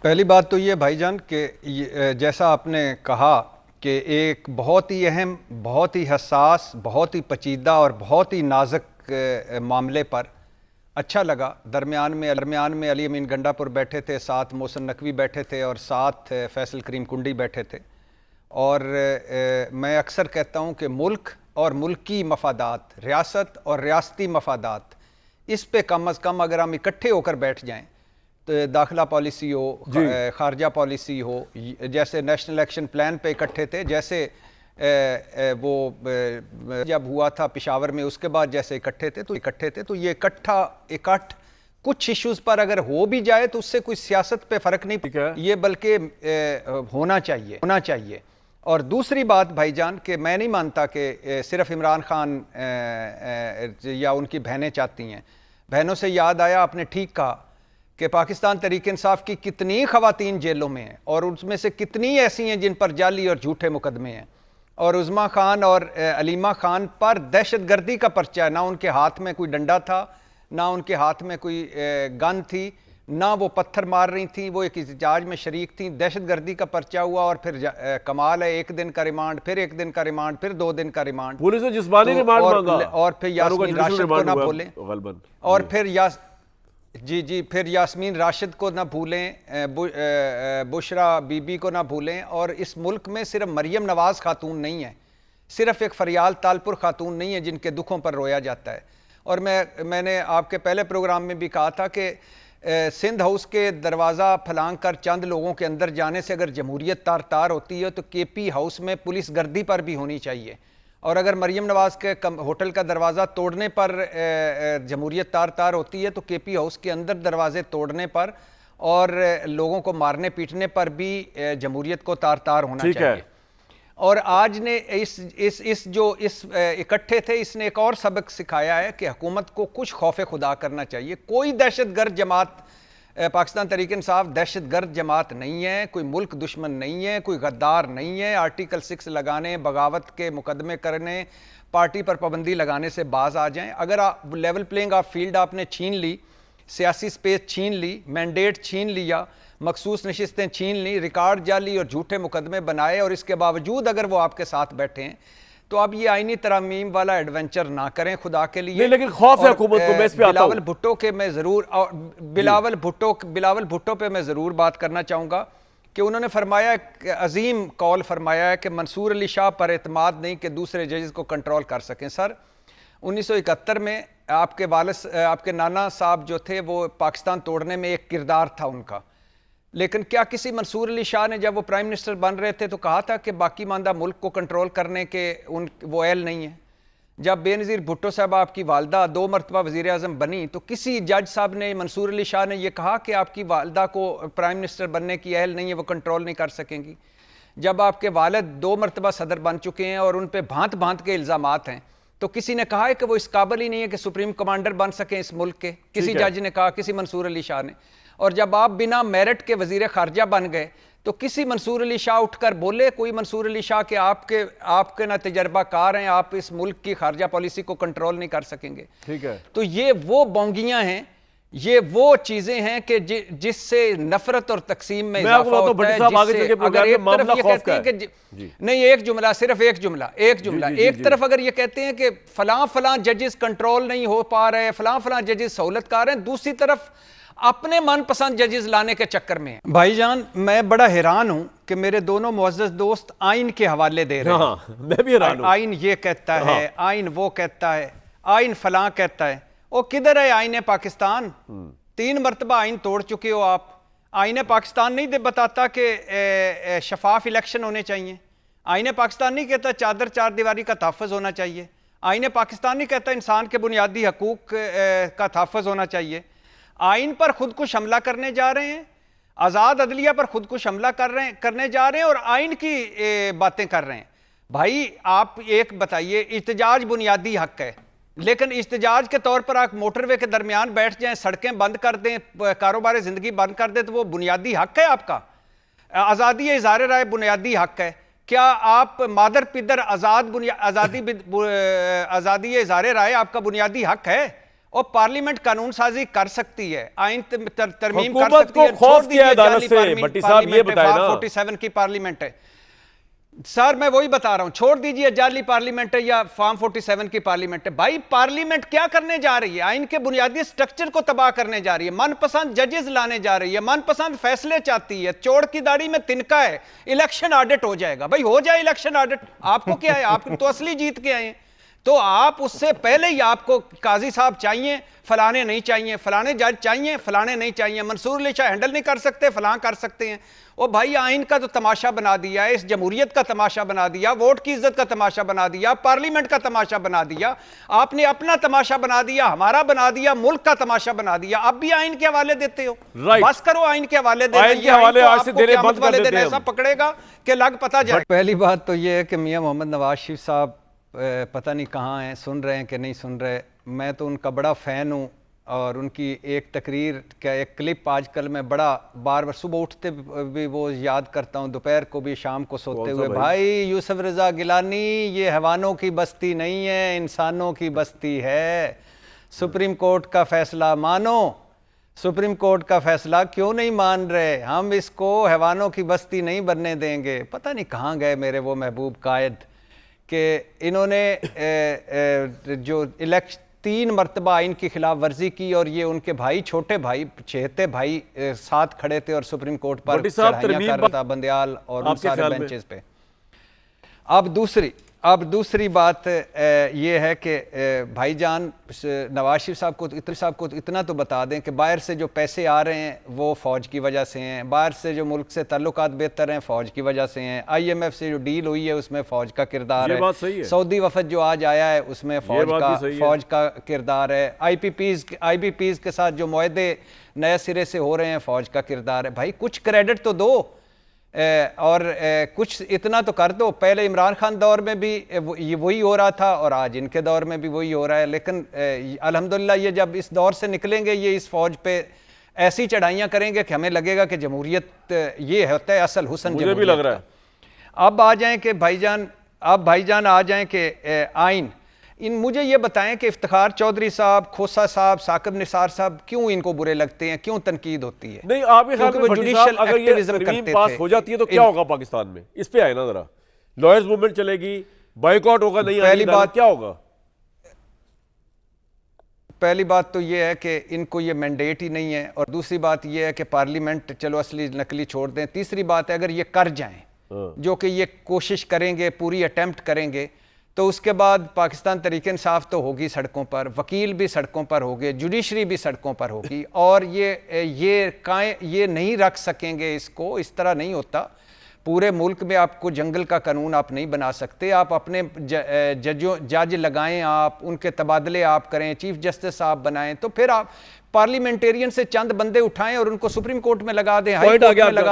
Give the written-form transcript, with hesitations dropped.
पहली बात तो ये भाईजान कि जैसा आपने कहा कि एक बहुत ही अहम, बहुत ही हसास, बहुत ही पेचीदा और बहुत ही नाजुक मामले पर अच्छा लगा। दरमियान में अली अमीन गंडापुर बैठे थे, साथ मोहसिन नकवी बैठे थे और साथ फैसल करीम कुंडी बैठे थे। और मैं अक्सर कहता हूँ कि मुल्क और मुल्की मफादात, रियासत और रियासती मफादात, इस पे कम अज़ कम अगर हम इकट्ठे होकर बैठ जाएं तो दाखिला पॉलिसी हो, खारजा पॉलिसी हो, जैसे नेशनल एक्शन प्लान पे इकट्ठे थे, जैसे वो जब हुआ था पेशावर में उसके बाद जैसे इकट्ठे थे तो ये इकट्ठ कुछ इश्यूज पर अगर हो भी जाए तो उससे कोई सियासत पे फर्क नहीं, ये बल्कि होना चाहिए। और दूसरी बात भाईजान कि मैं नहीं मानता कि सिर्फ इमरान खान या उनकी बहनें चाहती हैं। बहनों से याद आया, आपने ठीक कहा कि पाकिस्तान तहरीक इंसाफ की कितनी ख़वातीन जेलों में हैं और उसमें से कितनी ऐसी हैं जिन पर जाली और झूठे मुकदमे हैं। और उज़मा खान और अलीमा खान पर दहशतगर्दी का पर्चा है, ना उनके हाथ में कोई डंडा था, ना उनके हाथ में कोई गन थी, ना वो पत्थर मार रही थी, वो एक एहतजाज में शरीक थी। दहशतगर्दी का पर्चा हुआ और फिर कमाल है, 1 दिन का रिमांड, फिर 1 दिन का रिमांड, फिर 2 दिन का रिमांड, पुलिस ने जिस्मानी रिमांड मांगा और फिर यास्मीन राशिद को ना भूलें, और फिर यास्मीन राशिद को ना भूलें, बुशरा बीबी को ना भूलें। और इस मुल्क में सिर्फ मरियम नवाज खातून नहीं है, सिर्फ एक फरियाल तालपुर खातून नहीं है जिनके दुखों पर रोया जाता है। और मैंने आपके पहले प्रोग्राम में भी कहा था कि सिंध हाउस के दरवाज़ा फलांग कर चंद लोगों के अंदर जाने से अगर जमहूरियत तार होती है तो केपी हाउस में पुलिस गर्दी पर भी होनी चाहिए। और अगर मरियम नवाज के होटल का दरवाज़ा तोड़ने पर जमहूरियत तार होती है तो केपी हाउस के अंदर दरवाजे तोड़ने पर और लोगों को मारने पीटने पर भी जमहूरियत को तार होना चाहिए। और आज ने इस इकट्ठे थे, इसने एक और सबक सिखाया है कि हुकूमत को कुछ खौफ खुदा करना चाहिए। कोई दहशतगर्द जमात, पाकिस्तान तहरीक इंसाफ दहशतगर्द जमात नहीं है, कोई मुल्क दुश्मन नहीं है, कोई गद्दार नहीं है। आर्टिकल 6 लगाने, बगावत के मुकदमे करने, पार्टी पर पाबंदी लगाने से बाज आ जाएं। अगर आप लेवल प्लेइंग ऑफ फील्ड आपने छीन ली, सियासी स्पेस छीन ली, मैंडेट छीन लिया, मखसूस नशिस्तें छीन ली, रिकॉर्ड जाली और झूठे मुकदमे बनाए, और इसके बावजूद अगर वो आपके साथ बैठे हैं तो आप ये आईनी तरमीम वाला एडवेंचर ना करें खुदा के लिए। लेकिन खौफ है हुकूमत को। मैं इस पे बिलावल भुट्टो के मैं जरूर, और बिलावल भुट्टो पे मैं जरूर बात करना चाहूंगा कि उन्होंने फरमाया, अजीम कॉल फरमाया है कि मंसूर अली शाह पर एतमाद नहीं कि दूसरे जजेस को कंट्रोल कर सकें। सर 1971 में आपके नाना साहब जो थे वो पाकिस्तान तोड़ने में एक किरदार था उनका, लेकिन क्या किसी मंसूर अली शाह ने जब वो प्राइम मिनिस्टर बन रहे थे तो कहा था कि बाकी मानदा मुल्क को कंट्रोल करने के वो एहल नहीं है? जब बेनज़ीर भुट्टो साहब आपकी वालदा 2 मरतबा वज़ीर आज़म बनी तो किसी जज साहब ने, मंसूर अली शाह ने, ये कहा कि आपकी वालदा को प्राइम मिनिस्टर बनने की अहल नहीं है, वो कंट्रोल नहीं कर सकेंगी? जब आपके वालिद 2 मरतबा सदर बन चुके हैं और उन पर भांत भांत के इल्ज़ामात हैं तो किसी ने कहा है कि वो इस काबिल ही नहीं है कि सुप्रीम कमांडर बन सकें इस मुल्क के? किसी जज ने कहा, किसी मंसूर अली शाह ने। और जब आप बिना मेरिट के वजीर खारजा बन गए तो किसी मंसूर अली शाह उठकर बोले, कोई मंसूर अली शाह के आपके ना तजर्बाकार हैं, आप इस मुल्क की खारजा पॉलिसी को कंट्रोल नहीं कर सकेंगे? ठीक है। तो ये वो बोंगियां हैं, ये वो चीजें हैं कि जिससे नफरत और तकसीम में इजाफा होता है। अगर एक तरफ ये कहते हैं कि नहीं, एक जुमला, एक तरफ अगर ये कहते हैं कि फलां जजेस कंट्रोल नहीं हो पा रहे, फलां जजेस सहूलतकार हैं, दूसरी तरफ अपने मनपसंद जजेस लाने के चक्कर में। भाईजान मैं बड़ा हैरान हूं कि मेरे दोनों मुअज़्ज़ज़ दोस्त आइन के हवाले दे रहे हैं। मैं भी हैरान हूं। आइन ये कहता है, आइन वो कहता है, आइन फलां कहता है। ओ किधर है आइन पाकिस्तान? 3 मरतबा आइन तोड़ चुके हो आप। आइन पाकिस्तान नहीं बताता कि शफाफ इलेक्शन होने चाहिए। आइन पाकिस्तान नहीं कहता चादर 4 दीवारी का तहफ़्फ़ुज़ होना चाहिए। आइन पाकिस्तान नहीं कहता इंसान के बुनियादी हकूक़ का तहफ़्फ़ुज़ होना चाहिए। आइन पर खुदकुश हमला करने जा रहे हैं, आज़ाद अदलिया पर खुदकुश हमला करने जा रहे हैं और आइन की बातें कर रहे हैं। भाई आप एक बताइए, इhtजाज बुनियादी हक है, लेकिन इhtजाज के तौर पर आप मोटरवे के दरमियान बैठ जाएं, सड़कें बंद कर दें, कारोबार ज़िंदगी बंद कर दें, तो वो बुनियादी हक है आपका? आज़ादी इज़हार राय बुनियादी हक है। क्या आप मादर पिदर आज़ादी इज़हार राय आपका बुनियादी हक है? और पार्लियामेंट कानून साजी कर सकती है, आइन तरमीम कर हुकूमत सकती है। को खौफ किया है अदालत से। भट्टी साहब ये बताएं ना, 47 की पार्लियामेंट है सर, मैं वही बता रहा हूं। छोड़ दीजिए जाली पार्लियामेंट है या फॉर्म 47 की पार्लियामेंट है। भाई पार्लियामेंट क्या करने जा रही है? आइन के बुनियादी स्ट्रक्चर को तबाह करने जा रही है, मनपसंद जजेस लाने जा रही है, मनपसंद फैसले चाहती है। चोर की दाढ़ी में तिनका है, इलेक्शन ऑडिट हो जाएगा। भाई हो जाए इलेक्शन ऑडिट, आपको क्या है? आप तो असली जीत के आए हैं, तो आप उससे पहले ही आपको काजी साहब चाहिए, फलाने नहीं चाहिए, फलाने जज चाहिए, फलाने नहीं चाहिए, मंसूर अली शाह हैंडल नहीं कर सकते, फलां कर सकते हैं। ओ भाई आइन का तो तमाशा बना दिया, इस जमहूरियत का तमाशा बना दिया, वोट की इज्जत का तमाशा बना दिया, पार्लियामेंट का तमाशा बना दिया, आपने अपना तमाशा बना दिया, हमारा बना दिया, मुल्क का तमाशा बना दिया। अब भी आइन के हवाले देते हो, बस करो आइन के हवाले दे। आइन के हवाले आज से देने बंद कर देते हैं। ऐसा पकड़ेगा कि लग पता जाए। पहली बात तो यह है कि मियां मोहम्मद नवाज शरीफ साहब पता नहीं कहाँ हैं, सुन रहे हैं कि नहीं सुन रहे। मैं तो उनका बड़ा फ़ैन हूँ और उनकी एक तकरीर का एक क्लिप आजकल मैं बड़ा बार बार सुबह उठते भी वो याद करता हूँ, दोपहर को भी, शाम को सोते हुए। भाई यूसुफ रज़ा गिलानी, ये हैवानों की बस्ती नहीं है, इंसानों की बस्ती है। सुप्रीम कोर्ट का फैसला मानो। सुप्रीम कोर्ट का फैसला क्यों नहीं मान रहे? हम इसको हैवानों की बस्ती नहीं बनने देंगे। पता नहीं कहाँ गए मेरे वो महबूब कायद कि इन्होंने जो इलेक्शन 3 मरतबा आइन की खिलाफ वर्जी की और ये उनके भाई, छोटे भाई, चहेते भाई साथ खड़े थे और सुप्रीम कोर्ट पर चढ़ाइयाँ कर रहा था, बंदयाल और उन सारे बेंचेस पे। अब दूसरी बात ये है कि भाईजान नवाज शरीफ साहब को इतना तो बता दें कि बाहर से जो पैसे आ रहे हैं वो फ़ौज की वजह से हैं, बाहर से जो मुल्क से ताल्लुकात बेहतर हैं फ़ौज की वजह से हैं, IMF से जो डील हुई है उसमें फ़ौज का किरदार है, सऊदी वफद जो आज आया है उसमें फ़ौज का किरदार है, IBPs के साथ जो मुआहदे नए सिरे से हो रहे हैं फ़ौज का किरदार है। भाई कुछ क्रेडिट तो दो और कुछ इतना तो कर दो। पहले इमरान खान दौर में भी ये वही हो रहा था और आज इनके दौर में भी वही हो रहा है। लेकिन अल्हम्दुलिल्लाह ये जब इस दौर से निकलेंगे, ये इस फौज पे ऐसी चढ़ाइयाँ करेंगे कि हमें लगेगा कि जमहूरियत ये होता है असल हुस्न। मुझे भी लग रहा है। अब आ जाएं कि भाईजान आ जाएं कि आइन मुझे ये बताएं कि इफ्तिखार चौधरी साहब, खोसा साहब, साकिब निसार साहब क्यों इनको बुरे लगते हैं, क्यों तनकीद होती है? नहीं, आपके ख्याल में जुडिशियल अगर ये तरमीम पास हो जाती है तो क्या होगा पाकिस्तान में? इस पे आए ना जरा। लॉयर्स मूवमेंट चलेगी, बॉयकॉट होगा, नहीं पहली बात क्या होगा? पहली बात तो ये है कि इनको ये मैंडेट ही नहीं है और दूसरी बात ये है कि पार्लियामेंट चलो असली नकली छोड़ दें। तीसरी बात है अगर ये कर जाएं, जो कि ये कोशिश करेंगे, पूरी अटेम्प्ट करेंगे, तो उसके बाद पाकिस्तान तरीके इंसाफ तो होगी सड़कों पर, वकील भी सड़कों पर होंगे, जुडिशरी भी सड़कों पर होगी और ये नहीं रख सकेंगे इसको। इस तरह नहीं होता। पूरे मुल्क में आपको जंगल का कानून आप नहीं बना सकते। आप अपने जज लगाएं, आप उनके तबादले आप करें, चीफ जस्टिस आप बनाएं, तो फिर आप पार्लियामेंटेरियन से चंद बंदे उठाएं और उनको सुप्रीम कोर्ट में लगा दें, हाई कोर्ट में लगा